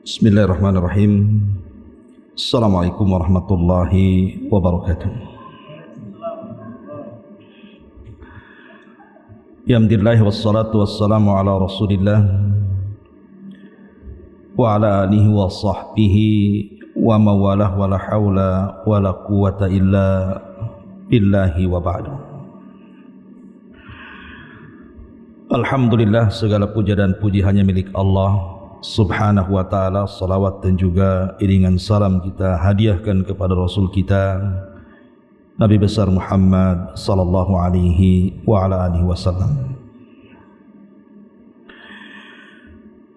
Bismillahirrahmanirrahim. Assalamualaikum warahmatullahi wabarakatuh. Alhamdulillah wassalatu wassalamu ala Rasulillah wa ala alihi wa sahbihi wa mawalah wa la hawla wa la quwata illa billahi wa ba'du. Alhamdulillah, segala puja dan puji hanya milik Allah Subhanahu wa ta'ala. Salawat dan juga iringan salam kita hadiahkan kepada Rasul kita Nabi besar Muhammad sallallahu alaihi wa ala alihi wasallam.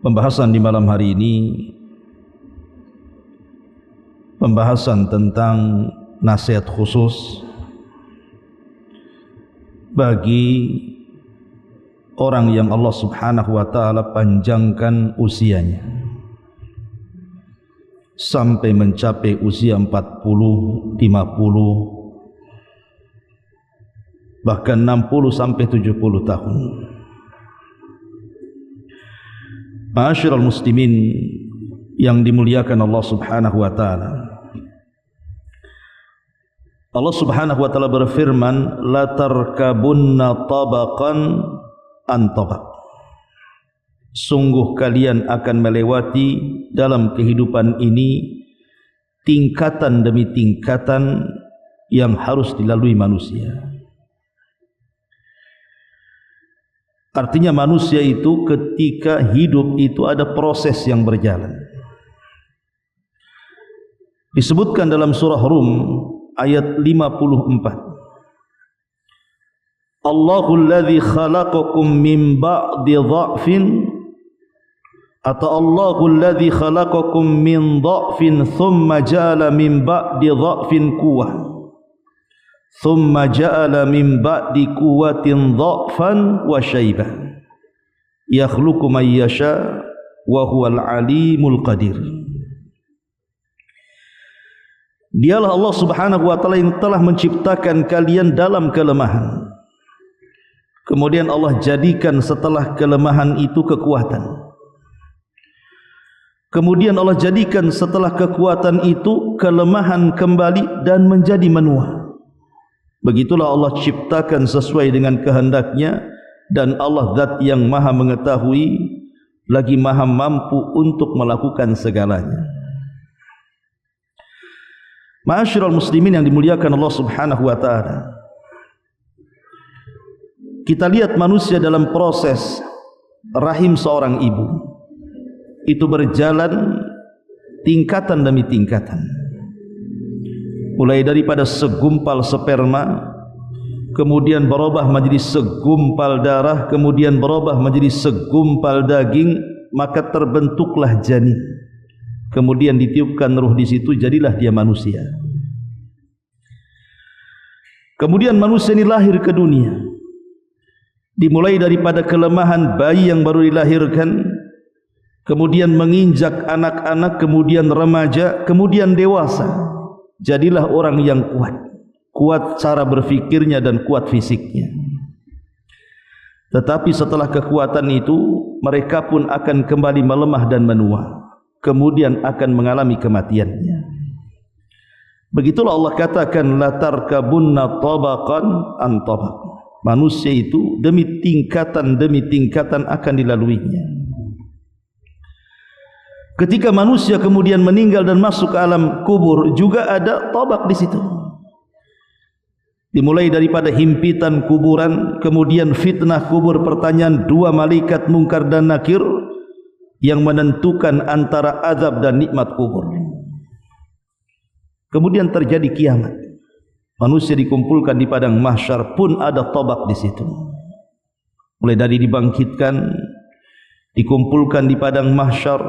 Pembahasan di malam hari ini, pembahasan tentang nasihat khusus bagi orang yang Allah Subhanahu wa ta'ala panjangkan usianya sampai mencapai usia 40, 50, bahkan 60 sampai 70 tahun. Ma'asyiral muslimin yang dimuliakan Allah Subhanahu wa ta'ala, Allah Subhanahu wa ta'ala berfirman, la tarkabunna tabaqan antabak. Sungguh kalian akan melewati dalam kehidupan ini tingkatan demi tingkatan yang harus dilalui manusia. Artinya manusia itu ketika hidup itu ada proses yang berjalan. Disebutkan dalam surah Rum ayat 54, Allahul ladzi khalaqakum min ba'di dha'fin, atau Allahul ladzi khalaqakum min dha'fin thumma ja'ala min ba'di dha'fin quwwah thumma ja'ala min ba'di quwwatin dha'fan wa syaibah yakhluqu man yasha wa huwal alimul qadir. Dialah Allah Subhanahu wa ta'ala yang telah menciptakan kalian dalam kelemahan, kemudian Allah jadikan setelah kelemahan itu kekuatan, kemudian Allah jadikan setelah kekuatan itu kelemahan kembali dan menjadi menua. Begitulah Allah ciptakan sesuai dengan kehendaknya, dan Allah zat yang maha mengetahui lagi maha mampu untuk melakukan segalanya. Ma'asyiral muslimin yang dimuliakan Allah Subhanahu wa ta'ala, kita lihat manusia dalam proses rahim seorang ibu itu berjalan tingkatan demi tingkatan, mulai daripada segumpal sperma, kemudian berubah menjadi segumpal darah, kemudian berubah menjadi segumpal daging, maka terbentuklah janin, kemudian ditiupkan ruh di situ, jadilah dia manusia. Kemudian manusia ini lahir ke dunia, dimulai daripada kelemahan bayi yang baru dilahirkan, kemudian menginjak anak-anak, kemudian remaja, kemudian dewasa. Jadilah orang yang kuat, kuat cara berfikirnya dan kuat fisiknya. Tetapi setelah kekuatan itu, mereka pun akan kembali melemah dan menua, kemudian akan mengalami kematiannya. Begitulah Allah katakan, la tarkabunna tabaqan an tabaq. Manusia itu demi tingkatan akan dilaluinya. Ketika manusia kemudian meninggal dan masuk ke alam kubur, juga ada tabaq di situ. Dimulai daripada himpitan kuburan, kemudian fitnah kubur, pertanyaan dua malaikat Munkar dan Nakir yang menentukan antara azab dan nikmat kubur. Kemudian terjadi kiamat. Manusia dikumpulkan di padang mahsyar, pun ada tabaq di situ. Mulai dari dibangkitkan, dikumpulkan di padang mahsyar,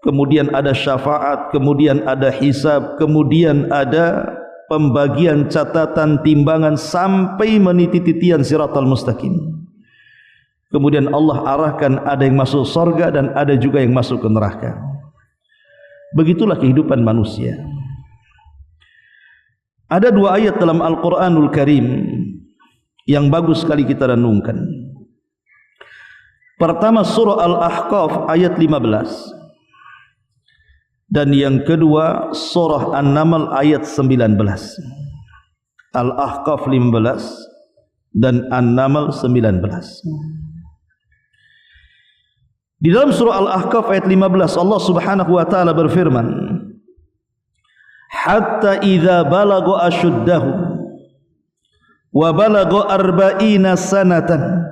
kemudian ada syafaat, kemudian ada hisab, kemudian ada pembagian catatan timbangan sampai meniti titian siratal mustaqim. Kemudian Allah arahkan, ada yang masuk surga dan ada juga yang masuk ke neraka. Begitulah kehidupan manusia. Ada dua ayat dalam Al-Quranul Karim yang bagus sekali kita renungkan. Pertama surah Al-Ahqaf ayat 15. dan yang kedua surah An-Naml ayat 19. Al-Ahqaf 15 dan An-Naml 19. Di dalam surah Al-Ahqaf ayat 15 Allah Subhanahu wa taala berfirman, hatta idza balagha ashuddahu wa balagha 40 sanatan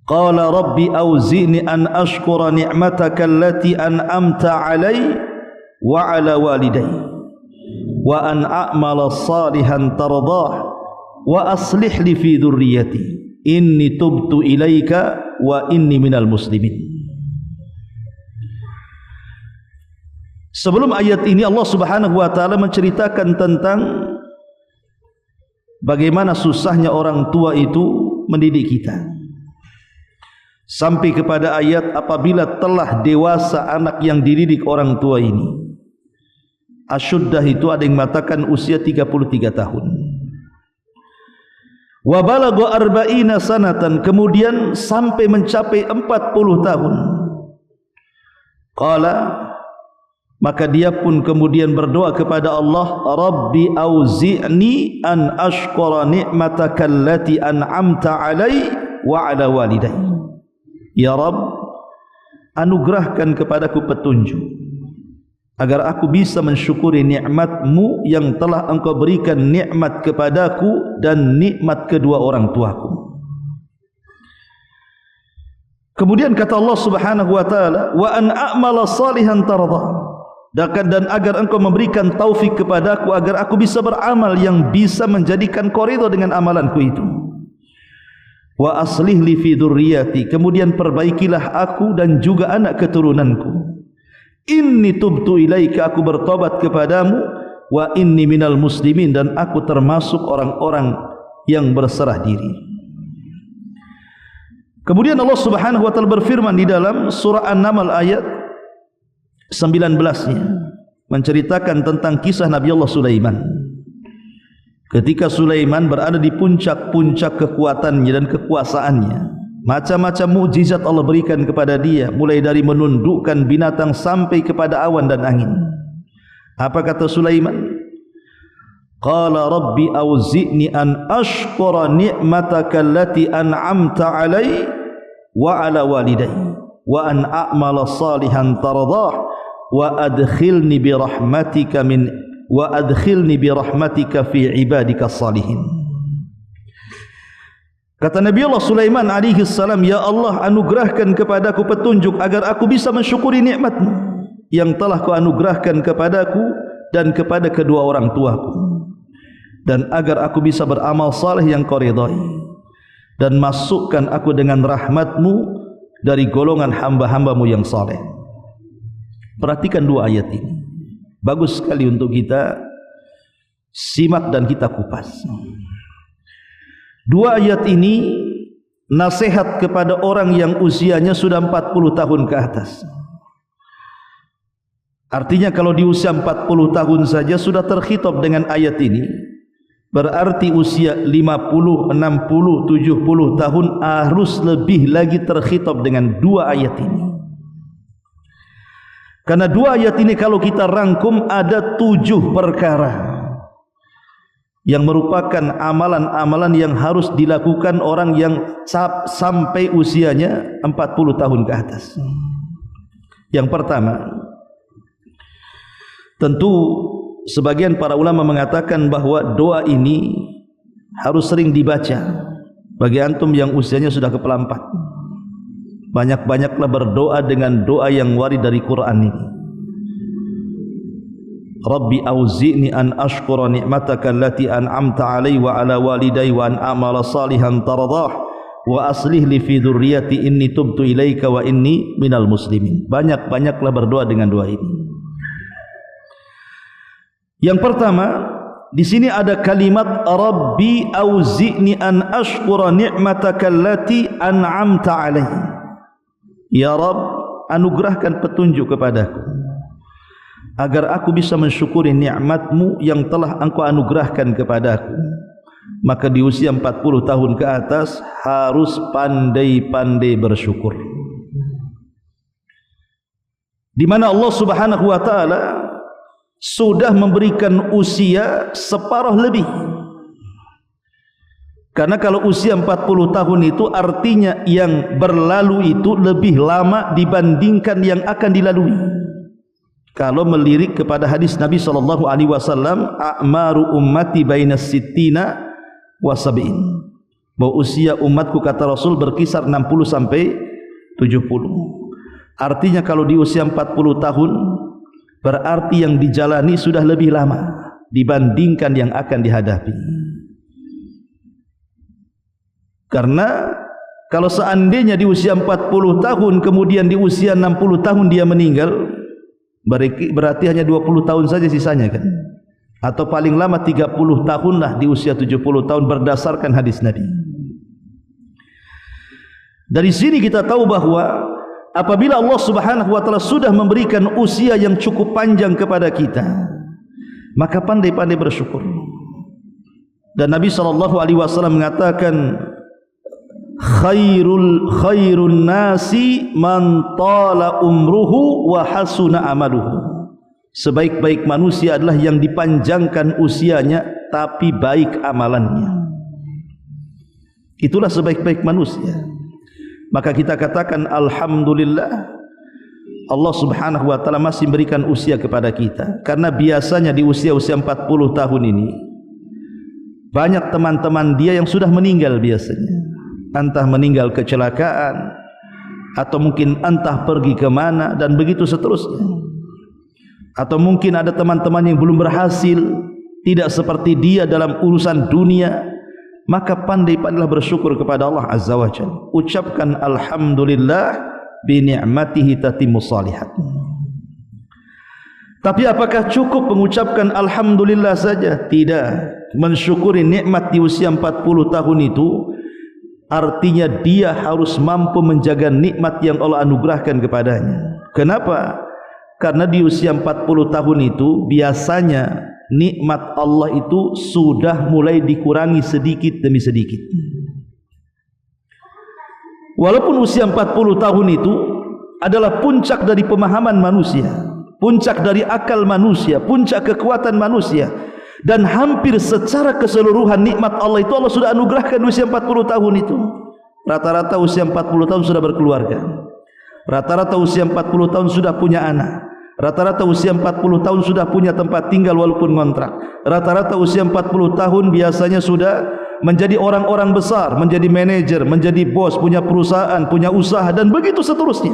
qala rabbi auzi'ni an ashkura ni'mataka allati an'amta 'alayya wa 'ala walidayya wa an a'mala salihan tardah wa aslih li fi dhurriyyati inni tubtu ilaika wa inni minal muslimin. Sebelum ayat ini Allah Subhanahu wa taala menceritakan tentang bagaimana susahnya orang tua itu mendidik kita. Sampai kepada ayat apabila telah dewasa anak yang dididik orang tua ini. Asyuddah itu ada yang mengatakan usia 33 tahun. Wa balagha 40 sanatan, kemudian sampai mencapai 40 tahun. Qala, maka dia pun kemudian berdoa kepada Allah, Rabbi auzi'ni an ashkura ni'mataka allati an'amta 'alayya wa 'ala walidayya. Ya Rabb, anugerahkan kepadaku petunjuk agar aku bisa mensyukuri nikmat-Mu yang telah Engkau berikan nikmat kepadaku dan nikmat kedua orang tuaku. Kemudian kata Allah Subhanahu wa taala, wa an a'mala salihan tardah, dan agar Engkau memberikan taufik kepadaku agar aku bisa beramal yang bisa menjadikan koridor dengan amalanku itu. Wa aslih li fi dzurriyyati, kemudian perbaikilah aku dan juga anak keturunanku. Inni tubtu ilaika, aku bertobat kepadamu. Wa inni minal muslimin, dan aku termasuk orang-orang yang berserah diri. Kemudian Allah Subhanahu wa taala berfirman di dalam surah An-Naml ayat 19-nya menceritakan tentang kisah Nabi Allah Sulaiman. Ketika Sulaiman berada di puncak-puncak kekuatannya dan kekuasaannya, macam-macam mukjizat Allah berikan kepada dia, mulai dari menundukkan binatang sampai kepada awan dan angin. Apa kata Sulaiman? Qala rabbi auzi'ni an ashkura ni'mataka allati an'amta 'alayya wa 'ala walidayya wa an a'mala salihan tardah wa adkhilni bi rahmatika fi ibadika salihin. Kata Nabi Allah Sulaiman alaihi salam, ya Allah, anugerahkan kepadaku petunjuk agar aku bisa mensyukuri nikmat-Mu yang telah Kau anugerahkan kepadaku dan kepada kedua orang tuaku, dan agar aku bisa beramal saleh yang Kau ridhai, dan masukkan aku dengan rahmat-Mu dari golongan hamba-hamba-Mu yang saleh. Perhatikan dua ayat ini, bagus sekali untuk kita simak dan kita kupas. Dua ayat ini nasihat kepada orang yang usianya sudah 40 tahun ke atas. Artinya kalau di usia 40 tahun saja sudah terkhitab dengan ayat ini, berarti usia 50, 60, 70 tahun harus lebih lagi terkhitab dengan dua ayat ini. Karena dua ayat ini kalau kita rangkum ada 7 perkara yang merupakan amalan-amalan yang harus dilakukan orang yang sampai usianya 40 tahun ke atas. Yang pertama, tentu sebagian para ulama mengatakan bahwa doa ini harus sering dibaca bagi antum yang usianya sudah kepala 4. Banyak-banyaklah berdoa dengan doa yang warid dari Quran ini. Rabbi auzi'ni an ashkura ni'mataka allati an'amta 'alayya wa 'ala walidayya wa an a'mala salihan tardah wa aslih li fi dzurriyyati inni tubtu ilaika wa inni minal muslimin. Banyak-banyaklah berdoa dengan doa ini. Yang pertama, di sini ada kalimat Rabbi auzi'ni an ashkura ni'mataka allati an'amta 'alayya. Ya Rabb, anugerahkan petunjuk kepadaku agar aku bisa mensyukuri nikmat-Mu yang telah Engkau anugerahkan kepadaku. Maka di usia 40 tahun ke atas harus pandai-pandai bersyukur. di mana Allah Subhanahu wa taala sudah memberikan usia separuh lebih. Karena kalau usia 40 tahun itu artinya yang berlalu itu lebih lama dibandingkan yang akan dilalui. Kalau melirik kepada hadis Nabi sallallahu alaihi wasallam, a'maru ummati bainas sittina wa sab'in. Bahwa usia umatku kata Rasul berkisar 60 sampai 70. Artinya kalau di usia 40 tahun berarti yang dijalani sudah lebih lama dibandingkan yang akan dihadapi. Karena kalau seandainya di usia 40 tahun kemudian di usia 60 tahun dia meninggal, berarti hanya 20 tahun saja sisanya kan, atau paling lama 30 tahun lah di usia 70 tahun berdasarkan hadis Nabi. Dari sini kita tahu bahwa apabila Allah Subhanahu wa taala sudah memberikan usia yang cukup panjang kepada kita, maka pandai-pandai bersyukur. Dan Nabi sallallahu alaihi wasallam mengatakan, khairun nasi man tala umruhu wa hasuna amaluhu. Sebaik-baik manusia adalah yang dipanjangkan usianya tapi baik amalannya. Itulah sebaik-baik manusia. Maka kita katakan alhamdulillah Allah Subhanahu wa taala masih memberikan usia kepada kita. Karena biasanya di usia-usia 40 tahun ini banyak teman-teman dia yang sudah meninggal biasanya. Entah meninggal kecelakaan atau mungkin entah pergi ke mana dan begitu seterusnya. Atau mungkin ada teman-teman yang belum berhasil, tidak seperti dia dalam urusan dunia. Maka pandai-pandailah bersyukur kepada Allah Azza wa Jalla. Ucapkan alhamdulillah bi ni'matihi tatimmus shalihat. Tapi apakah cukup mengucapkan alhamdulillah saja? Tidak. Mensyukuri nikmat di usia 40 tahun itu artinya dia harus mampu menjaga nikmat yang Allah anugerahkan kepadanya. Kenapa? Karena di usia 40 tahun itu biasanya nikmat Allah itu sudah mulai dikurangi sedikit demi sedikit. Walaupun usia 40 tahun itu adalah puncak dari pemahaman manusia, puncak dari akal manusia, puncak kekuatan manusia, dan hampir secara keseluruhan nikmat Allah itu Allah sudah anugerahkan usia 40 tahun itu. Rata-rata usia 40 tahun sudah berkeluarga, rata-rata usia 40 tahun sudah punya anak, rata-rata usia 40 tahun sudah punya tempat tinggal walaupun ngontrak, rata-rata usia 40 tahun biasanya sudah menjadi orang-orang besar, menjadi manajer, menjadi bos, punya perusahaan, punya usaha dan begitu seterusnya.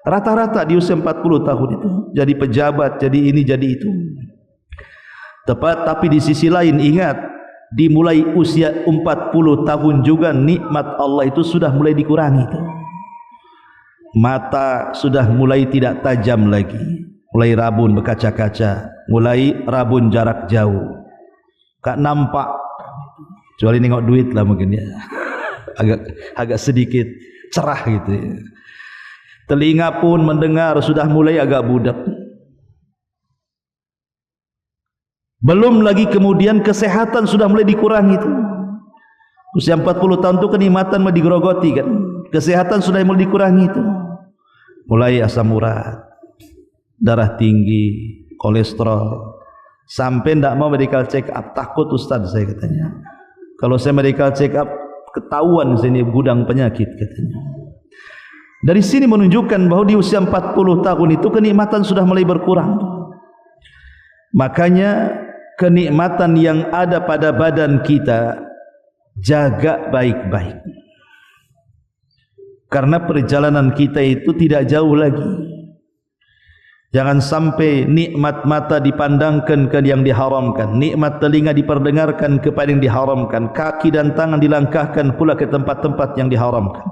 Rata-rata di usia 40 tahun itu jadi pejabat, jadi ini, jadi itu. Tepat, tapi di sisi lain ingat, dimulai usia 40 tahun juga nikmat Allah itu sudah mulai dikurangi itu. Mata sudah mulai tidak tajam lagi, mulai rabun berkaca-kaca, mulai rabun jarak jauh, gak nampak, kecuali nengok duit lah mungkin ya, agak sedikit cerah gitu ya. Telinga pun mendengar sudah mulai agak budak. Belum lagi kemudian kesehatan sudah mulai dikurangi itu. Usia 40 tahun itu kenikmatan mau digerogoti kan, kesehatan sudah mulai dikurangi itu. Mulai asam urat, darah tinggi, kolesterol, sampai tidak mau medical check up. Takut Ustaz saya katanya, kalau saya medical check up ketahuan sini gudang penyakit katanya. Dari sini menunjukkan bahwa di usia 40 tahun itu kenikmatan sudah mulai berkurang. Makanya kenikmatan yang ada pada badan kita jaga baik-baik, karena perjalanan kita itu tidak jauh lagi. Jangan sampai nikmat mata dipandangkan ke yang diharamkan, nikmat telinga diperdengarkan kepada yang diharamkan, kaki dan tangan dilangkahkan pula ke tempat-tempat yang diharamkan.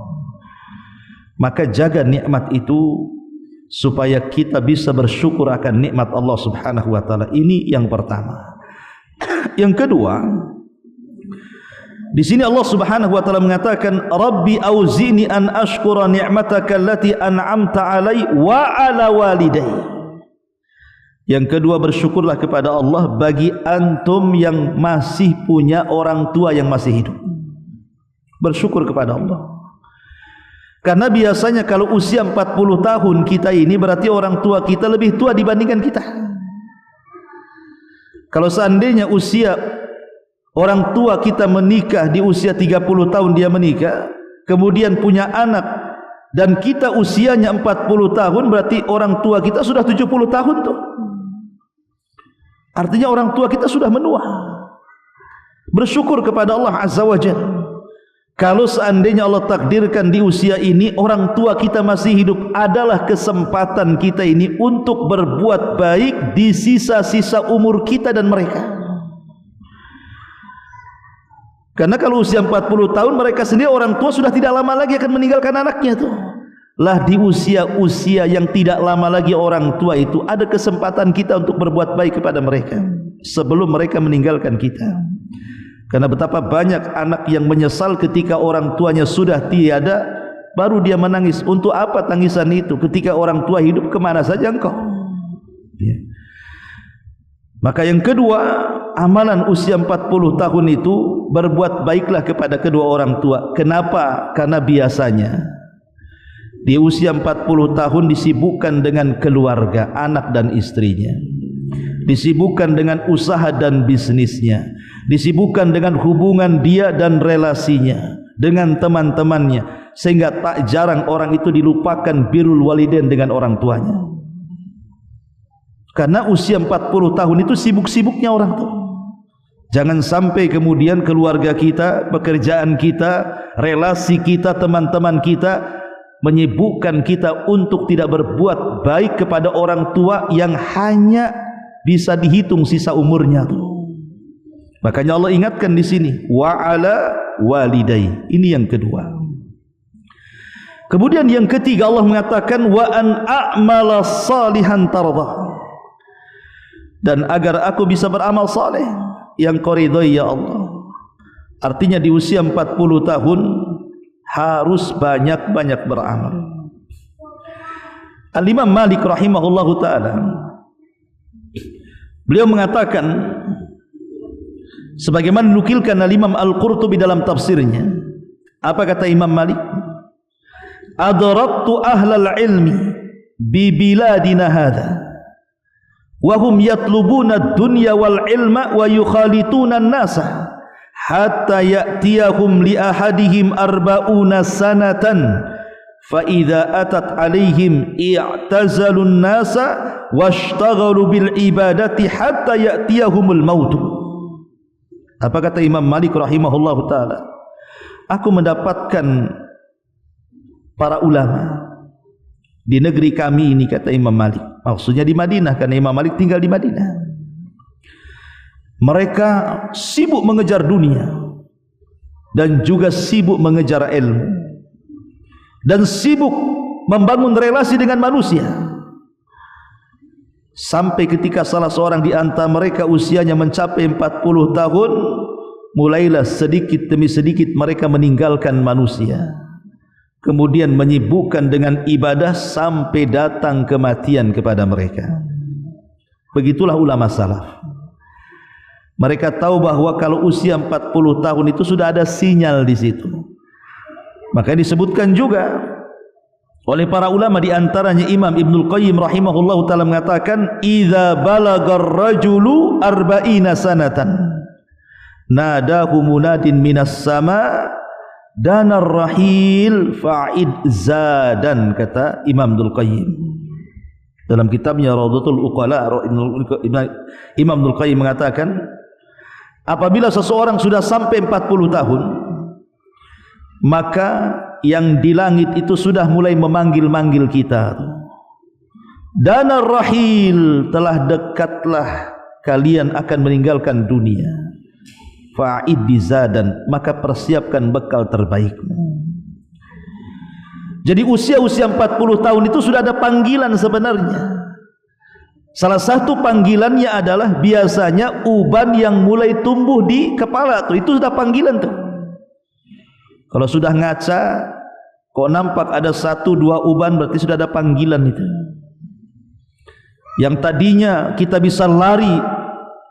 Maka jaga nikmat itu supaya kita bisa bersyukur akan nikmat Allah Subhanahu wa taala. Ini yang pertama. Yang kedua, di sini Allah Subhanahu wa taala mengatakan, Rabbi auzini an ashkura ni'mataka allati an'amta 'alai wa 'ala walidayya. Yang kedua, bersyukurlah kepada Allah bagi antum yang masih punya orang tua yang masih hidup. Bersyukur kepada Allah. Karena biasanya kalau usia 40 tahun kita ini berarti orang tua kita lebih tua dibandingkan kita. Kalau seandainya usia orang tua kita menikah di usia 30 tahun dia menikah, kemudian punya anak dan kita usianya 40 tahun, berarti orang tua kita sudah 70 tahun tuh. Artinya orang tua kita sudah menua. Bersyukur kepada Allah Azza wa Jalla. Kalau seandainya Allah takdirkan di usia ini orang tua kita masih hidup, adalah kesempatan kita ini untuk berbuat baik di sisa-sisa umur kita dan mereka. Karena kalau usia 40 tahun mereka sendiri orang tua sudah tidak lama lagi akan meninggalkan anaknya tuh. Lah di usia-usia yang tidak lama lagi orang tua itu ada kesempatan kita untuk berbuat baik kepada mereka sebelum mereka meninggalkan kita. Karena betapa banyak anak yang menyesal ketika orang tuanya sudah tiada, baru dia menangis. Untuk apa tangisan itu? Ketika orang tua hidup, kemana saja engkau? Ya. Maka yang kedua, amalan usia 40 tahun itu berbuat baiklah kepada kedua orang tua. Kenapa? Karena biasanya di usia 40 tahun disibukkan dengan keluarga, anak dan istrinya, disibukkan dengan usaha dan bisnisnya, disibukkan dengan hubungan dia dan relasinya dengan teman-temannya, sehingga tak jarang orang itu dilupakan birrul walidain dengan orang tuanya. Karena usia 40 tahun itu sibuk-sibuknya orang tua. Jangan sampai kemudian keluarga kita, pekerjaan kita, relasi kita, teman-teman kita menyibukkan kita untuk tidak berbuat baik kepada orang tua yang hanya bisa dihitung sisa umurnya. Makanya Allah ingatkan di sini, wa ala walidai. Ini yang kedua. Kemudian yang ketiga Allah mengatakan wa an a'mala salihan tardah. Dan agar aku bisa beramal saleh yang kau ridhai ya Allah. Artinya di usia 40 tahun harus banyak-banyak beramal. Al-Imam Malik rahimahullahu ta'ala, beliau mengatakan, sebagaimana dinukilkan Al-Imam Al-Qurtubi dalam tafsirnya, apa kata Imam Malik? Adraktu ahlal ilmi bi biladina hadha wa hum yatlubuna ad-dunya wal ilma wa yukhalituna an-nasa hatta ya'tiyahum li ahadihim arba'una sanatan fa idza atat alaihim i'tazalun nasa washtaghalu bil ibadati hatta ya'tiyahumul maut. Apa kata Imam Malik rahimahullahu taala? Aku mendapatkan para ulama di negeri kami ini, kata Imam Malik, maksudnya di Madinah, karena Imam Malik tinggal di Madinah. Mereka sibuk mengejar dunia dan juga sibuk mengejar ilmu dan sibuk membangun relasi dengan manusia, sampai ketika salah seorang di antara mereka usianya mencapai 40 tahun, mulailah sedikit demi sedikit mereka meninggalkan manusia, kemudian menyibukkan dengan ibadah sampai datang kematian kepada mereka. Begitulah ulama salaf. Mereka tahu bahwa kalau usia 40 tahun itu sudah ada sinyal di situ. Maka disebutkan juga oleh para ulama, di antaranya Imam Ibnul Qayyim rahimahullahu taala mengatakan, "Idza balagar rajulu arba'ina sanatan nadahu munadin minas sama danar rahil fa'id zadan," kata Imam Ibnul Qayyim dalam kitabnya Rawdatul Uqala. Imam Ibnul Qayyim mengatakan, apabila seseorang sudah sampai 40 tahun, maka yang di langit itu sudah mulai memanggil-manggil kita. Danar rahil, telah dekatlah kalian akan meninggalkan dunia. Fa'id bizadan, maka persiapkan bekal terbaikmu. Jadi usia-usia 40 tahun itu sudah ada panggilan sebenarnya. Salah satu panggilannya adalah biasanya uban yang mulai tumbuh di kepala tuh, itu sudah panggilan tuh. Kalau sudah ngaca kok nampak ada 1-2 uban, berarti sudah ada panggilan itu. Yang tadinya kita bisa lari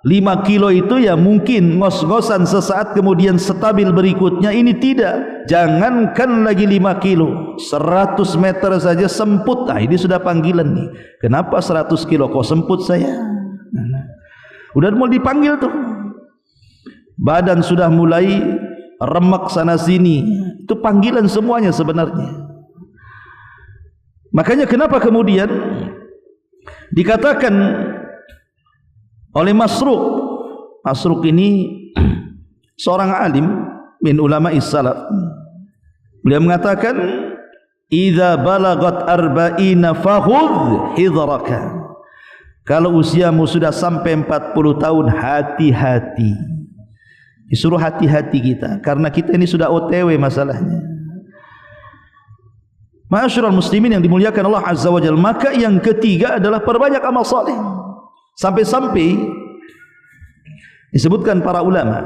5 kilo itu ya mungkin ngos-ngosan sesaat kemudian stabil berikutnya. Ini tidak. Jangankan lagi 5 kilo, 100 meter saja semput. Nah, ini sudah panggilan nih. Kenapa 100 kilo kok semput saya? Udah mau dipanggil tuh. Badan sudah mulai remek sana sini. Itu panggilan semuanya sebenarnya. Makanya kenapa kemudian dikatakan oleh Masruq ini seorang alim min ulama salaf. Beliau mengatakan, "Idza balagat arba'ina fakhudh hidraka." Kalau usiamu sudah sampai 40 tahun, hati-hati. Disuruh hati-hati kita, karena kita ini sudah OTW masalahnya. Ma'asyiral muslimin yang dimuliakan Allah Azza wa Jalla, maka yang ketiga adalah perbanyak amal saleh. Sampai-sampai disebutkan para ulama,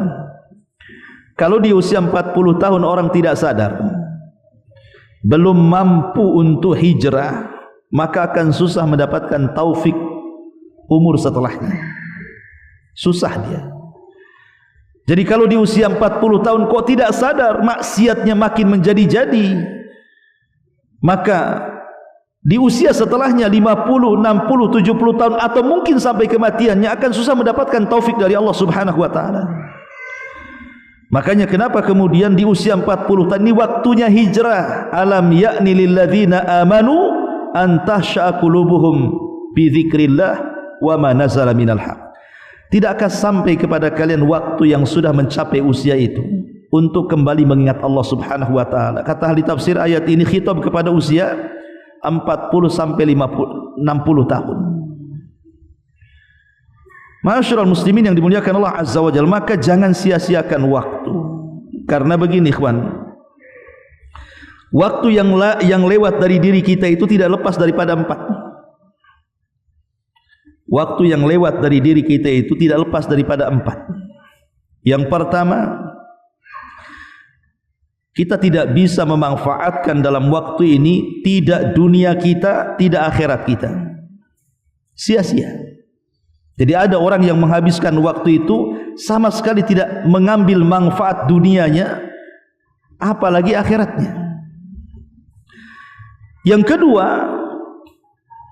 kalau di usia 40 tahun orang tidak sadar, belum mampu untuk hijrah, maka akan susah mendapatkan taufik umur setelahnya. Susah dia. Jadi kalau di usia 40 tahun kok tidak sadar, maksiatnya makin menjadi-jadi, maka di usia setelahnya 50, 60, 70 tahun atau mungkin sampai kematiannya akan susah mendapatkan taufik dari Allah Subhanahu wa taala. Makanya kenapa kemudian di usia 40 tahun ini waktunya hijrah. Alam ya'ni lil ladzina amanu an tahsha'a qulubuhum bi dzikrillah wa ma nazala minal haq. Tidakkah sampai kepada kalian waktu yang sudah mencapai usia itu untuk kembali mengingat Allah Subhanahu wa taala? Kata ahli tafsir, ayat ini khitab kepada usia 40 sampai 60 tahun. Ma'asyiral muslimin yang dimuliakan Allah Azza wa Jalla, maka jangan sia-siakan waktu. Karena begini ikhwan, waktu yang lewat dari diri kita itu tidak lepas daripada 4. Waktu yang lewat dari diri kita itu tidak lepas daripada 4. Yang pertama, kita tidak bisa memanfaatkan dalam waktu ini tidak dunia kita, tidak akhirat kita. Sia-sia. Jadi ada orang yang menghabiskan waktu itu sama sekali tidak mengambil manfaat dunianya, apalagi akhiratnya. Yang kedua,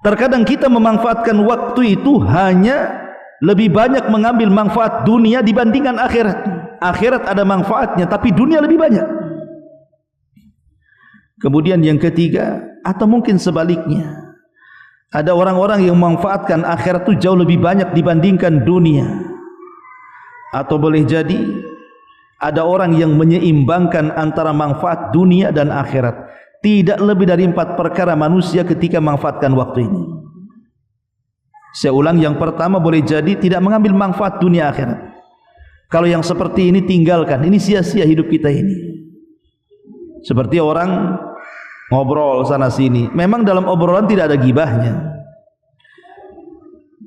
terkadang kita memanfaatkan waktu itu hanya lebih banyak mengambil manfaat dunia dibandingkan akhirat. Akhirat ada manfaatnya, tapi dunia lebih banyak. Kemudian yang ketiga, atau mungkin sebaliknya, ada orang-orang yang memanfaatkan akhirat itu jauh lebih banyak dibandingkan dunia. Atau boleh jadi ada orang yang menyeimbangkan antara manfaat dunia dan akhirat. Tidak lebih dari 4 perkara manusia ketika memanfaatkan waktu ini. Saya ulang, yang pertama boleh jadi tidak mengambil manfaat dunia akhirat. Kalau yang seperti ini tinggalkan, ini sia-sia hidup kita ini. Seperti orang ngobrol sana sini, memang dalam obrolan tidak ada gibahnya,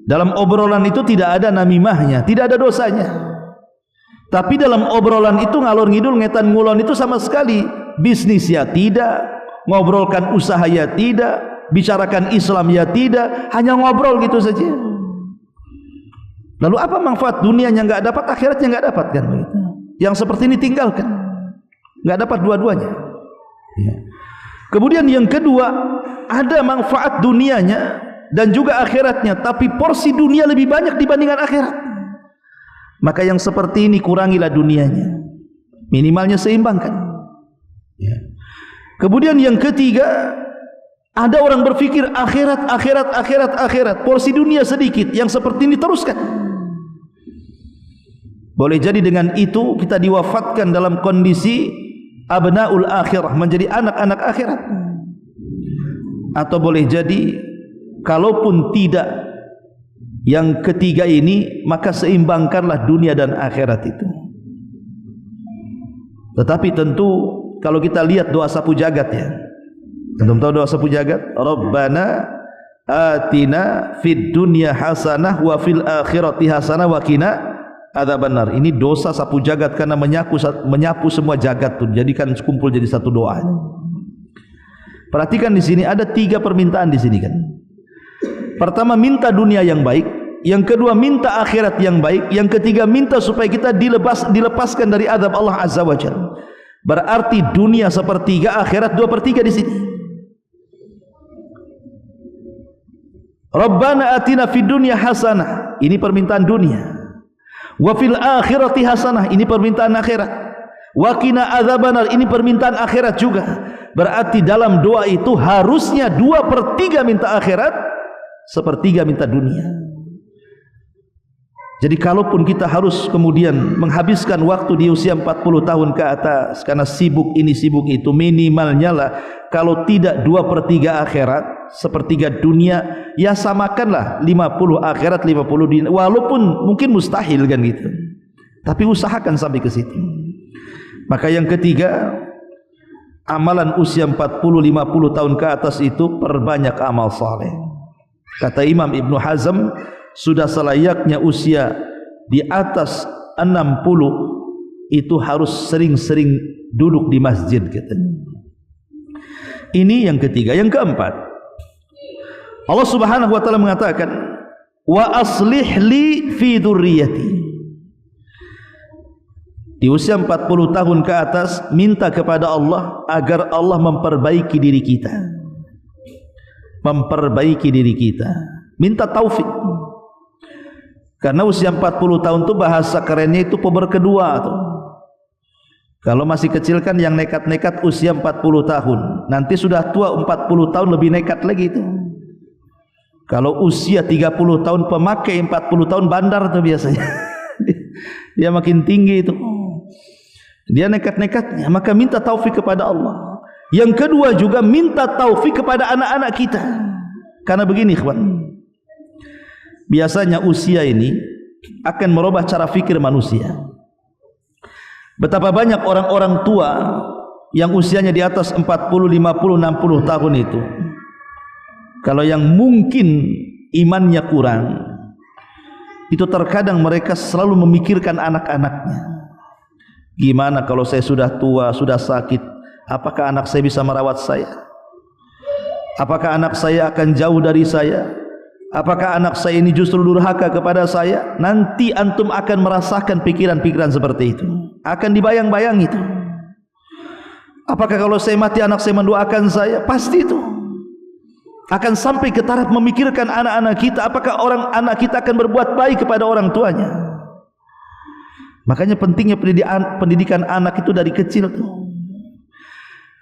dalam obrolan itu tidak ada namimahnya, tidak ada dosanya. Tapi dalam obrolan itu ngalor ngidul, ngetan ngulon itu sama sekali. Bisnis ya tidak, ngobrolkan usaha ya tidak, bicarakan Islam ya tidak, hanya ngobrol gitu saja. Lalu apa manfaat dunianya nggak dapat, akhiratnya nggak dapat kan? Yang seperti ini tinggalkan, nggak dapat dua-duanya. Ya. Kemudian yang kedua, ada manfaat dunianya dan juga akhiratnya, tapi porsi dunia lebih banyak dibandingkan akhirat. Maka yang seperti ini kurangilah dunianya, minimalnya seimbangkan. Ya. Kemudian yang ketiga, ada orang berpikir akhirat, porsi dunia sedikit, yang seperti ini teruskan. Boleh jadi dengan itu kita diwafatkan dalam kondisi abnaul akhirah, menjadi anak-anak akhirat. Atau boleh jadi kalaupun tidak yang ketiga ini, maka seimbangkanlah dunia dan akhirat itu. Tetapi tentu kalau kita lihat doa sapu jagat ya, antum tahu doa sapu jagat? Rabbana atina fid dunya hasanah wa fil akhirati hasanah wa qina adzabannar. Ini dosa sapu jagat karena menyapu semua jagat tuh, jadikan kumpul jadi satu doa. Perhatikan di sini ada 3 permintaan di sini kan. Pertama, minta dunia yang baik. yang kedua minta akhirat yang baik, yang ketiga minta supaya kita dilepaskan dari azab Allah Azza wa Jalla. Berarti dunia sepertiga, akhirat 2/3 di sini. Rabbana atina fid dunya hasanah, ini permintaan dunia. Wa fil akhirati hasanah, ini permintaan akhirat. Wa qina adzabannar, ini permintaan akhirat juga. Berarti dalam doa itu harusnya 2/3 minta akhirat, 1/3 minta dunia. Jadi kalaupun kita harus kemudian menghabiskan waktu di usia 40 tahun ke atas karena sibuk ini sibuk itu, minimalnya lah kalau tidak 2/3 akhirat, 1/3 dunia, ya samakanlah 50 akhirat 50 dunia, walaupun mungkin mustahil kan gitu, tapi usahakan sampai ke situ. Maka yang ketiga, amalan usia 40-50 tahun ke atas itu perbanyak amal saleh. Kata Imam Ibnu Hazm, sudah selayaknya usia di atas 60 itu harus sering-sering duduk di masjid katanya. Ini yang ketiga. Yang keempat, Allah Subhanahu wa taala mengatakan, wa aslih li fi dzurriyyati. Di usia 40 tahun ke atas minta kepada Allah agar Allah memperbaiki diri kita. Memperbaiki diri kita. Minta taufik. Karena usia 40 tahun itu bahasa kerennya itu puber kedua tuh. Kalau masih kecil kan yang nekat-nekat usia 40 tahun. Nanti sudah tua 40 tahun lebih nekat lagi itu. Kalau usia 30 tahun pemakai, 40 tahun bandar tuh biasanya. Dia makin tinggi itu. Dia nekat-nekatnya, maka minta taufik kepada Allah. Yang kedua juga minta taufik kepada anak-anak kita. Karena begini ikhwan, biasanya usia ini akan merubah cara fikir manusia. Betapa banyak orang-orang tua yang usianya di atas 40, 50, 60 tahun itu, kalau yang mungkin imannya kurang, itu terkadang mereka selalu memikirkan anak-anaknya. Gimana kalau saya sudah tua, sudah sakit, apakah anak saya bisa merawat saya? Apakah anak saya akan jauh dari saya? Apakah anak saya ini justru durhaka kepada saya? Nanti antum akan merasakan pikiran-pikiran seperti itu. Akan dibayang-bayang itu. Apakah kalau saya mati anak saya mendoakan saya? Pasti itu. Akan sampai ke taraf memikirkan anak-anak kita. Apakah anak kita akan berbuat baik kepada orang tuanya? Makanya pentingnya pendidikan anak itu dari kecil tuh.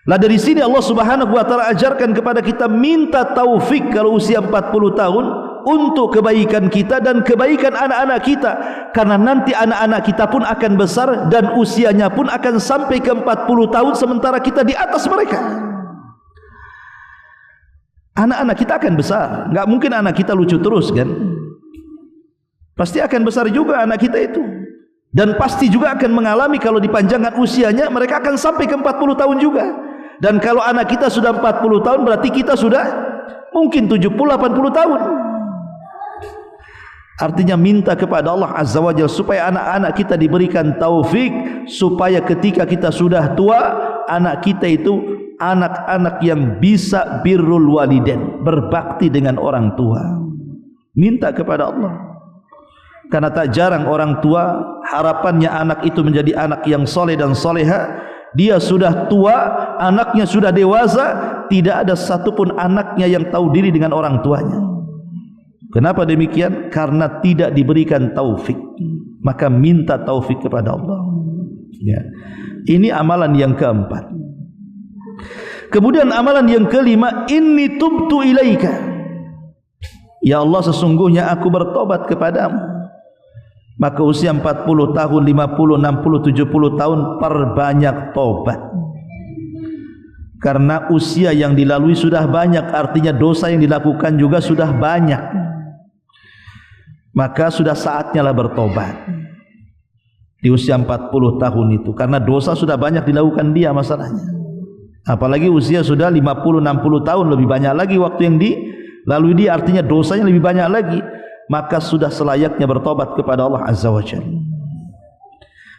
Lah dari sini Allah Subhanahu wa taala ajarkan kepada kita minta taufik kalau usia 40 tahun untuk kebaikan kita dan kebaikan anak-anak kita, karena nanti anak-anak kita pun akan besar dan usianya pun akan sampai ke 40 tahun sementara kita di atas mereka. Anak-anak kita akan besar, enggak mungkin anak kita lucu terus kan? Pasti akan besar juga anak kita itu. Dan pasti juga akan mengalami kalau dipanjangkan usianya mereka akan sampai ke 40 tahun juga. Dan kalau anak kita sudah 40 tahun berarti kita sudah mungkin 70-80 tahun. Artinya minta kepada Allah Azza wa Jalla supaya anak-anak kita diberikan taufik, supaya ketika kita sudah tua, anak kita itu anak-anak yang bisa birrul walidain, berbakti dengan orang tua. Minta kepada Allah. Karena tak jarang orang tua harapannya anak itu menjadi anak yang soleh dan soleha. Dia sudah tua, anaknya sudah dewasa, tidak ada satupun anaknya yang tahu diri dengan orang tuanya. Kenapa demikian? Karena tidak diberikan taufik. Maka minta taufik kepada Allah. Ya. Ini amalan yang keempat. Kemudian amalan yang kelima, inni tubtu ilaika. Ya Allah, sesungguhnya aku bertobat kepadamu. Maka usia 40 tahun, 50, 60, 70 tahun perbanyak tobat. Karena usia yang dilalui sudah banyak, artinya dosa yang dilakukan juga sudah banyak. Maka sudah saatnya lah bertobat. Di usia 40 tahun itu, karena dosa sudah banyak dilakukan dia masalahnya. Apalagi usia sudah 50, 60 tahun, lebih banyak lagi waktu yang dilalui dia, artinya dosanya lebih banyak lagi. Maka sudah selayaknya bertobat kepada Allah Azza wa Jalla.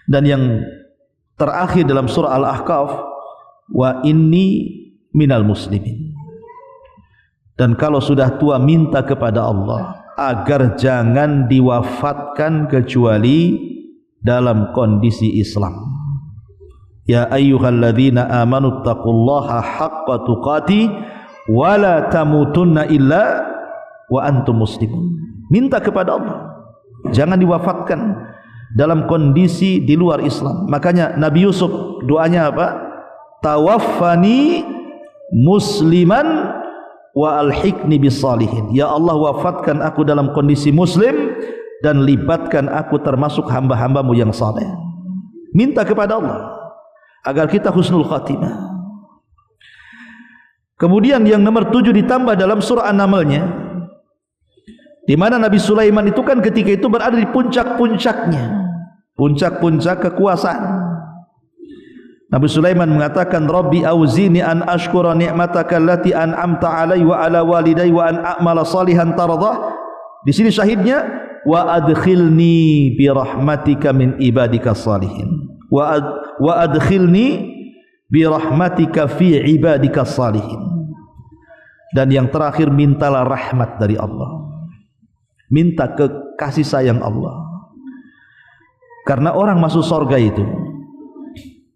Dan yang terakhir dalam surah Al-Ahqaf, wa inni minal muslimin. Dan kalau sudah tua minta kepada Allah agar jangan diwafatkan kecuali dalam kondisi Islam. Ya ayyuhalladzina amanu taqullaha haqqa tuqatih wa la tamutunna illa wa antum muslimun. Minta kepada Allah jangan diwafatkan dalam kondisi di luar Islam. Makanya Nabi Yusuf doanya apa? Tawaffani musliman wa alhiqni bisalihin. Ya Allah, wafatkan aku dalam kondisi muslim dan libatkan aku termasuk hamba-hambamu yang saleh. Minta kepada Allah agar kita husnul khatimah. Kemudian yang nomor 7 ditambah dalam surah An-Naml-nya, di mana Nabi Sulaiman itu kan ketika itu berada di puncak-puncaknya, puncak-puncak kekuasaan. Nabi Sulaiman mengatakan, Rabbi auzini an ashkura ni'mataka allati an'amta alai wa ala walidai wa an a'mala salihan tardah. Di sini syahidnya, wa adkhilni bi rahmatika min ibadika salihin. Wa adkhilni bi rahmatika fi ibadika salihin. Dan yang terakhir, mintalah rahmat dari Allah. Minta kasih sayang Allah. Karena orang masuk surga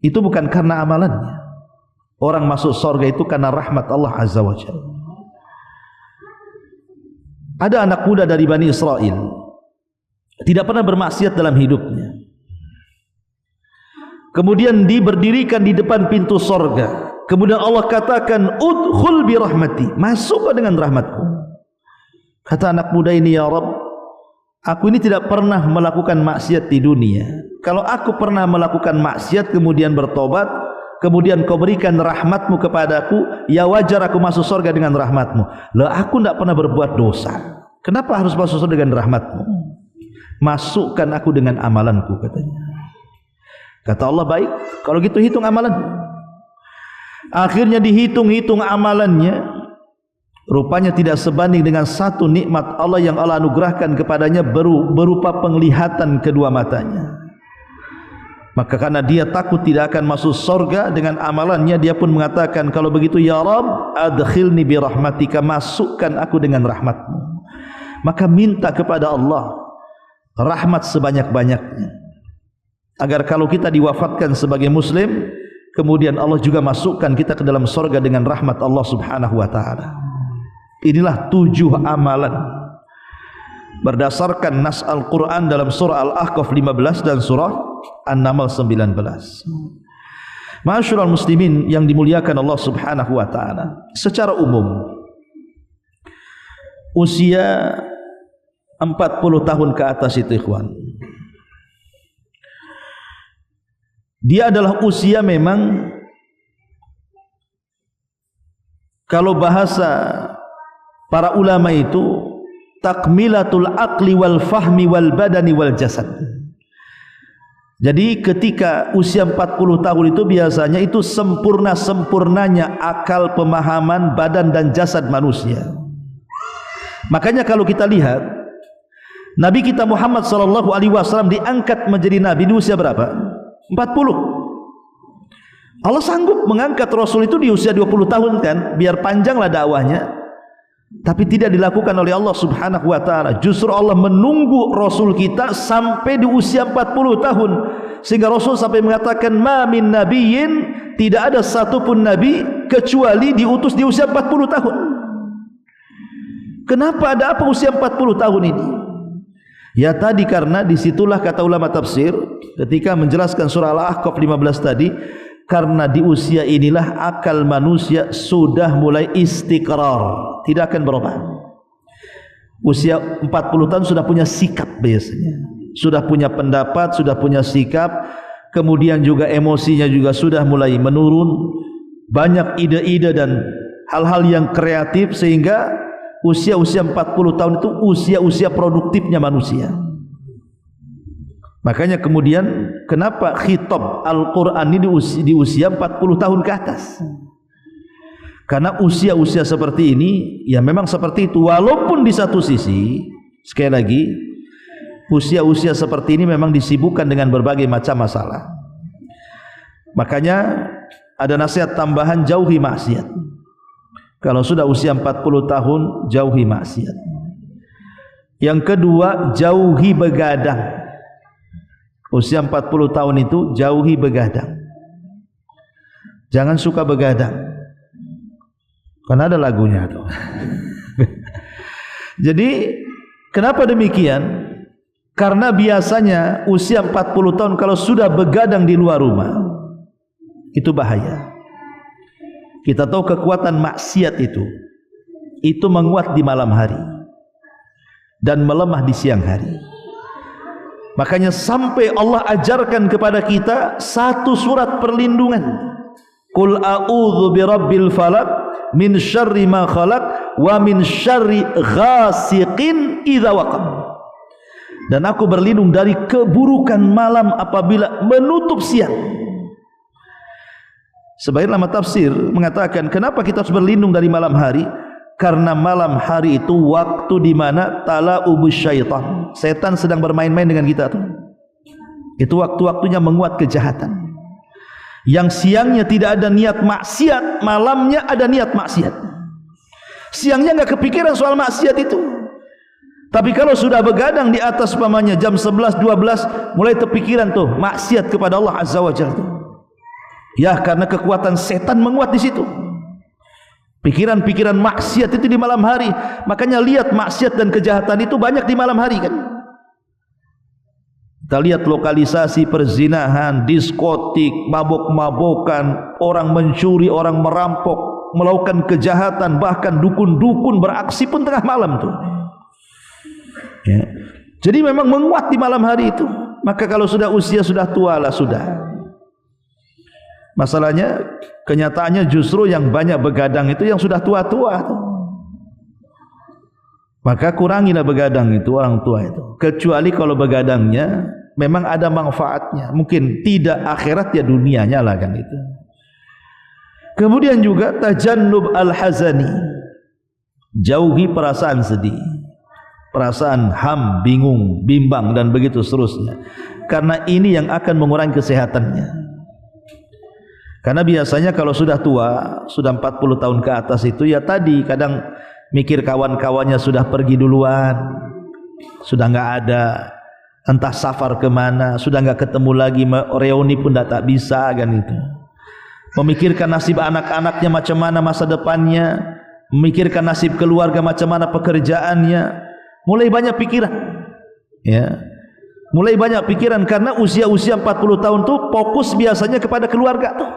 itu bukan karena amalannya. Orang masuk surga itu karena rahmat Allah Azza wa Jalla. Ada anak muda dari Bani Israel, tidak pernah bermaksiat dalam hidupnya. Kemudian diberdirikan di depan pintu surga. Kemudian Allah katakan, udkhul bi rahmati, masuk dengan rahmatku. Kata anak muda ini, ya Rabb, aku ini tidak pernah melakukan maksiat di dunia. Kalau aku pernah melakukan maksiat kemudian bertobat, kemudian kau berikan rahmatmu kepadaku, ya wajar aku masuk surga dengan rahmatmu. Lah aku tidak pernah berbuat dosa, kenapa harus masuk surga dengan rahmatmu? Masukkan aku dengan amalanku, katanya. Kata Allah, baik, kalau gitu hitung amalan. Akhirnya dihitung-hitung amalannya, rupanya tidak sebanding dengan satu nikmat Allah yang Allah anugerahkan kepadanya berupa penglihatan kedua matanya. Maka karena dia takut tidak akan masuk surga dengan amalannya, dia pun mengatakan, kalau begitu ya Rabb, adkhilni bi rahmatika, masukkan aku dengan rahmatmu. Maka minta kepada Allah rahmat sebanyak-banyaknya, agar kalau kita diwafatkan sebagai muslim, kemudian Allah juga masukkan kita ke dalam surga dengan rahmat Allah Subhanahu wa ta'ala. Inilah 7 amalan berdasarkan nas Al-Quran dalam surah Al-Ahqaf 15 dan surah An-Naml 19. Ma'asyiral muslimin yang dimuliakan Allah Subhanahu wa ta'ala, secara umum usia 40 tahun ke atas itu, ikhwan, dia adalah usia memang, kalau bahasa para ulama itu, takmilatul aqli wal fahmi wal badani wal jasad. Jadi ketika usia 40 tahun itu biasanya itu sempurnanya akal, pemahaman, badan dan jasad manusia. Makanya kalau kita lihat Nabi kita Muhammad sallallahu alaihi wasallam diangkat menjadi nabi di usia berapa? 40. Allah sanggup mengangkat Rasul itu di usia 20 tahun kan, biar panjanglah dakwahnya. Tapi tidak dilakukan oleh Allah Subhanahu wa ta'ala. Justru Allah menunggu Rasul kita sampai di usia 40 tahun, sehingga Rasul sampai mengatakan, ma min nabiyyin, tidak ada satupun nabi kecuali diutus di usia 40 tahun. Kenapa, ada apa usia 40 tahun ini? Ya tadi, karena disitulah kata ulama tafsir ketika menjelaskan surah Al-Ahqaf 15 tadi, karena di usia inilah akal manusia sudah mulai istiqrar, tidak akan berubah. Usia 40 tahun sudah punya sikap biasanya, sudah punya pendapat, sudah punya sikap, kemudian juga emosinya juga sudah mulai menurun, banyak ide-ide dan hal-hal yang kreatif, sehingga usia-usia 40 tahun itu usia-usia produktifnya manusia. Makanya kemudian kenapa khitab Al-Quran ini di usia 40 tahun ke atas? Karena usia-usia seperti ini ya memang seperti itu. Walaupun di satu sisi, sekali lagi, usia-usia seperti ini memang disibukkan dengan berbagai macam masalah. Makanya ada nasihat tambahan, jauhi maksiat. Kalau sudah usia 40 tahun, jauhi maksiat. Yang kedua, jauhi begadang. Usia 40 tahun itu jauhi begadang. Jangan suka begadang. Karena ada lagunya tuh. Jadi kenapa demikian? Karena biasanya usia 40 tahun kalau sudah begadang di luar rumah, itu bahaya. Kita tahu kekuatan maksiat itu menguat di malam hari dan melemah di siang hari. Makanya sampai Allah ajarkan kepada kita satu surat perlindungan. Qul a'udzu birabbil falaq min syarri ma khalaq wa min syarri ghasiqin idza waqab. Dan aku berlindung dari keburukan malam apabila menutup siang. Sebagian ulama tafsir mengatakan kenapa kita harus berlindung dari malam hari? Karena malam hari itu waktu di mana tala'ubus syaitan. Setan sedang bermain-main dengan kita tuh. Itu waktu-waktunya menguat kejahatan. Yang siangnya tidak ada niat maksiat, malamnya ada niat maksiat. Siangnya enggak kepikiran soal maksiat itu. Tapi kalau sudah begadang di atas umpamanya jam 11, 12 mulai terpikiran tuh maksiat kepada Allah Azza wa Jalla. Ya, karena kekuatan setan menguat di situ. Pikiran-pikiran maksiat itu di malam hari. Makanya lihat maksiat dan kejahatan itu banyak di malam hari kan. Kita lihat lokalisasi perzinahan, diskotik, mabok-mabokan, orang mencuri, orang merampok, melakukan kejahatan, bahkan dukun-dukun beraksi pun tengah malam tuh. Ya. Jadi memang menguat di malam hari itu. Maka kalau sudah usia sudah tua lah sudah. Masalahnya kenyataannya justru yang banyak begadang itu yang sudah tua-tua tuh. Maka kurangilah begadang itu orang tua itu. Kecuali kalau begadangnya memang ada manfaatnya. Mungkin tidak akhirat ya dunianya lah kan itu. Kemudian juga tajannub al-hazani. Jauhi perasaan sedih. Perasaan ham, bingung, bimbang dan begitu seterusnya. Karena ini yang akan mengurangi kesehatannya. Karena biasanya kalau sudah tua, sudah 40 tahun ke atas itu ya tadi kadang mikir kawan-kawannya sudah pergi duluan, sudah enggak ada, entah safar kemana, sudah enggak ketemu lagi, reuni pun tak bisa kan itu. Memikirkan nasib anak-anaknya macam mana masa depannya, memikirkan nasib keluarga macam mana pekerjaannya, mulai banyak pikiran. Ya. Mulai banyak pikiran karena usia-usia 40 tahun tuh fokus biasanya kepada keluarga tuh.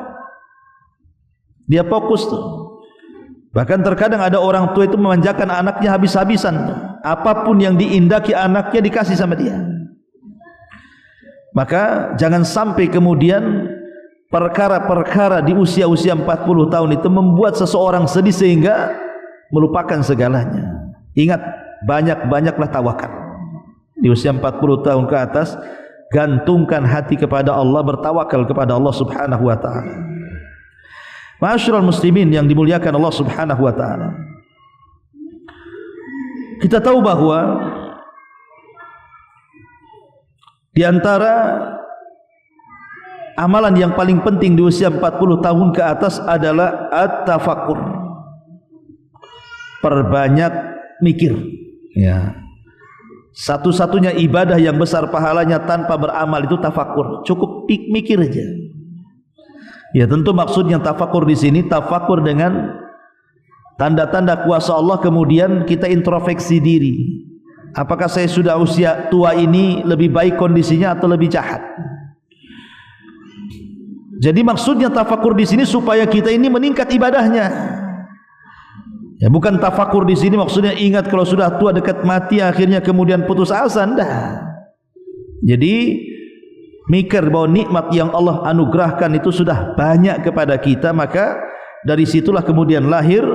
Dia fokus tuh. Bahkan terkadang ada orang tua itu memanjakan anaknya habis-habisan tuh. Apapun yang diindaki anaknya dikasih sama dia. Maka jangan sampai kemudian perkara-perkara di usia-usia 40 tahun itu membuat seseorang sedih sehingga melupakan segalanya. Ingat, banyak-banyaklah tawakal. Di usia 40 tahun ke atas, gantungkan hati kepada Allah, bertawakal kepada Allah Subhanahu wa taala. Ma'asyiral muslimin yang dimuliakan Allah Subhanahu wa taala. Kita tahu bahwa di antara amalan yang paling penting di usia 40 tahun ke atas adalah at-tafakkur. Perbanyak mikir. Ya. Satu-satunya ibadah yang besar pahalanya tanpa beramal itu tafakkur. Cukup mikir aja. Ya tentu maksudnya tafakur di sini tafakur dengan tanda-tanda kuasa Allah, kemudian kita introspeksi diri. Apakah saya sudah usia tua ini lebih baik kondisinya atau lebih jahat? Jadi maksudnya tafakur di sini supaya kita ini meningkat ibadahnya. Ya bukan tafakur di sini maksudnya ingat kalau sudah tua dekat mati akhirnya kemudian putus asa, enggak. Jadi mikir bahwa nikmat yang Allah anugerahkan itu sudah banyak kepada kita, maka dari situlah kemudian lahir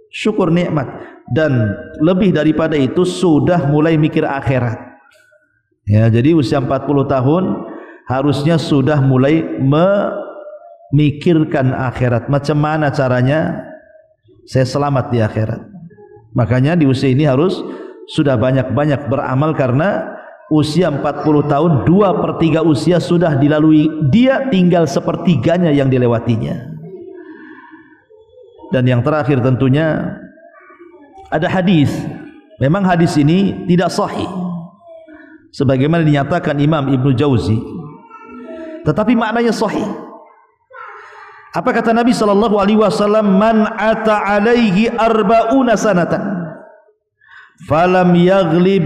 syukur nikmat, dan lebih daripada itu sudah mulai mikir akhirat. Ya, jadi usia 40 tahun harusnya sudah mulai memikirkan akhirat. Macam mana caranya saya selamat di akhirat. Makanya di usia ini harus sudah banyak-banyak beramal, karena usia 40 tahun 2/3 usia sudah dilalui, dia tinggal sepertiganya yang dilewatinya. Dan yang terakhir tentunya ada hadis Memang hadis ini tidak sahih sebagaimana dinyatakan Imam Ibnu Jauzi, tetapi maknanya sahih. Apa kata Nabi sallallahu alaihi wasallam? Man ata alaihi arba'una sanatan falam yaghlib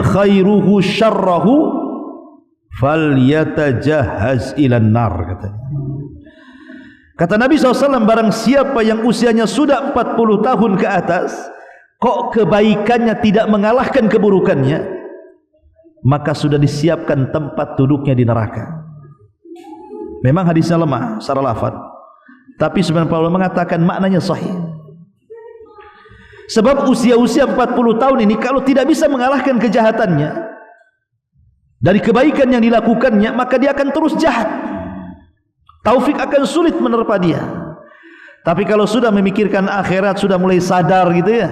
khairuhu syarrahu falyatajahhaz ilan nar, katanya. Kata Nabi SAW, barang siapa yang usianya sudah 40 tahun ke atas kok kebaikannya tidak mengalahkan keburukannya, maka sudah disiapkan tempat duduknya di neraka. Memang hadisnya lemah secara lafaz, tapi sebenarnya Paulus mengatakan maknanya sahih. Sebab usia-usia 40 tahun ini kalau tidak bisa mengalahkan kejahatannya dari kebaikan yang dilakukannya, maka dia akan terus jahat. Taufik akan sulit menerpa dia. Tapi kalau sudah memikirkan akhirat, sudah mulai sadar gitu ya,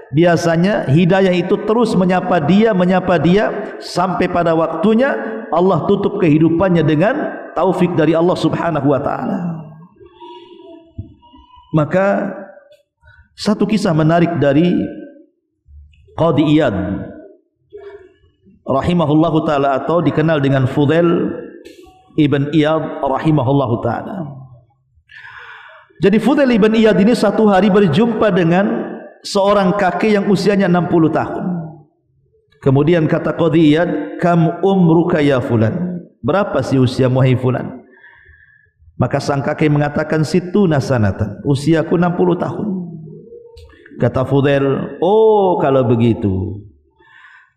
biasanya hidayah itu terus menyapa dia sampai pada waktunya Allah tutup kehidupannya dengan taufik dari Allah Subhanahu wa taala. Maka satu kisah menarik dari Qadhi Iyad rahimahullahu taala, atau dikenal dengan Fudail Ibn Iyad rahimahullahu taala. Jadi Fudail Ibn Iyad ini satu hari berjumpa dengan seorang kakek yang usianya 60 tahun. Kemudian kata Qadhi Iyad, "Kam umruka ya fulan?" Berapa sih usiamu hai fulan? Maka sang kakek mengatakan, "Situna sanatan." Usiaku 60 tahun. Kata Fudail, "Oh, kalau begitu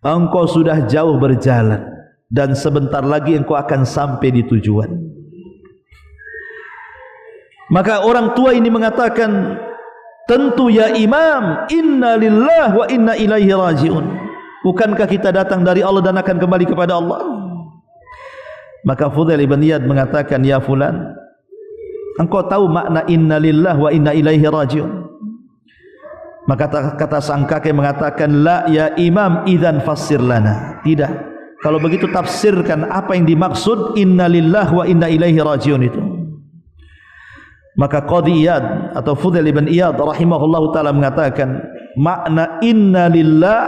engkau sudah jauh berjalan dan sebentar lagi engkau akan sampai di tujuan." Maka orang tua ini mengatakan, "Tentu ya Imam, inna lillahi wa inna ilaihi raji'un." Bukankah kita datang dari Allah dan akan kembali kepada Allah? Maka Fudail Ibn Iyad mengatakan, "Ya fulan, engkau tahu makna inna lillahi wa inna ilaihi raji'un?" Maka kata sang kakek mengatakan, "La ya Imam, idzan fassir lana." Tidak. Kalau begitu tafsirkan apa yang dimaksud inna lillahi wa inna ilaihi raji'un itu. Maka Qadhi Iyad atau Fudail Ibn Iyad rahimahullahu taala mengatakan, makna inna lillah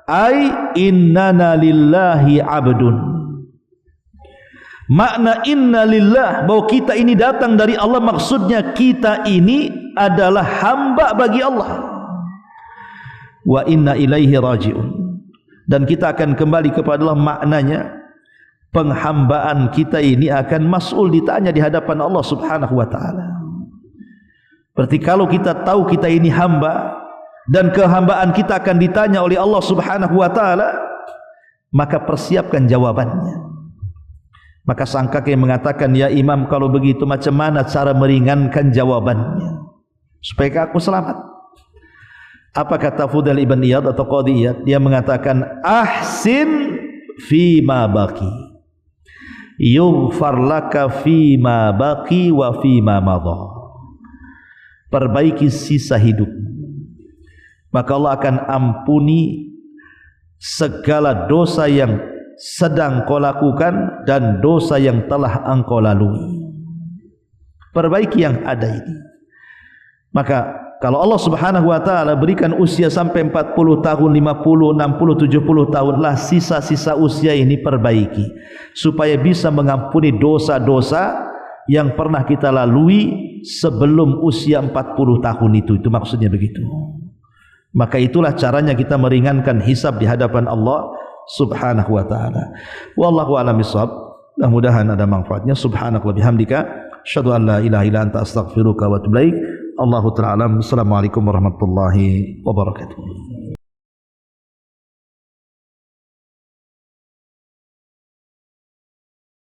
ay innana lillahi abdun. Makna inna lillah, bahwa kita ini datang dari Allah, maksudnya kita ini adalah hamba bagi Allah. Wa inna ilaihi raji'un, dan kita akan kembali kepada Allah. Maknanya penghambaan kita ini akan mas'ul, ditanya di hadapan Allah Subhanahu wa taala. Berarti kalau kita tahu kita ini hamba dan kehambaan kita akan ditanya oleh Allah Subhanahu wa taala, maka persiapkan jawabannya. Maka sang kakek mengatakan, "Ya Imam, kalau begitu macam mana cara meringankan jawabannya supaya aku selamat?" Apa kata Fudail Ibn Iyad atau Qadhi Iyad? Dia mengatakan, "Ahsin fima baqi yughfar laka fima baqi wa fima madha." Perbaiki sisa hidup, maka Allah akan ampuni segala dosa yang sedang kau lakukan dan dosa yang telah engkau lalui. Perbaiki yang ada ini. Maka kalau Allah Subhanahu wa taala berikan usia sampai 40 tahun, 50, 60, 70 tahun, lah sisa-sisa usia ini perbaiki supaya bisa mengampuni dosa-dosa yang pernah kita lalui sebelum usia 40 tahun itu maksudnya begitu. Maka itulah caranya kita meringankan hisab di hadapan Allah Subhanahu wa taala. Wallahu a'lam bishawab. Mudah-mudahan ada manfaatnya. Subhanaka wa bihamdika asyhadu an la ilaha illa anta astaghfiruka wa atubu ilaik. Allahu ta'ala alam. Assalamualaikum warahmatullahi wabarakatuh.